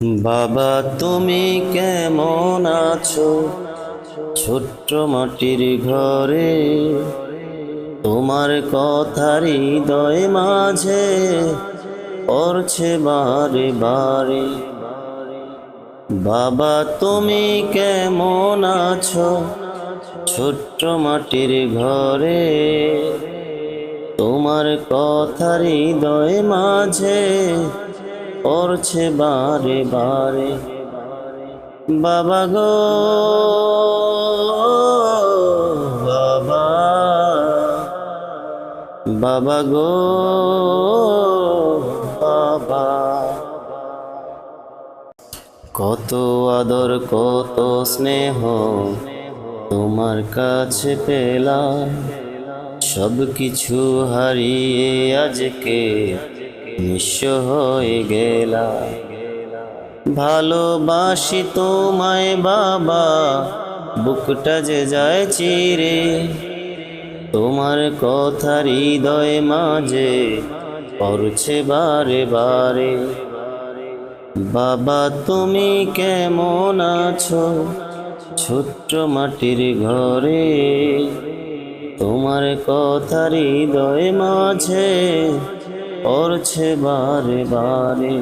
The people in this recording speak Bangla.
বাবা তুমি কেমন আছো? ছোট্ট মাটির ঘরে তোমার কথা হৃদয় মাঝে পড়ছে বারে বারে। বাবা তুমি কেমন আছো? ছোট্ট মাটির ঘরে তোমার কথা হৃদয় মাঝে পড়ছে বারে বারে। বাবা গো বাবা, বাবা গো বাবা, কত আদর কত স্নেহ তোমার কাছে পেলাম, সব কিছু হারিয়ে আজকে নিঃস্ব হয়ে গেলাম। ভালোবাসি তোমায় বাবা, বুকটা যে যায় চিরে, তোমার কথা হৃদয় মাঝে পড়ছে বারে বারে। বাবা তুমি কেমন আছো? ছোট্ট মাটির ঘরে তোমার কথা হৃদয় মাঝে পড়ছে বারে বারে।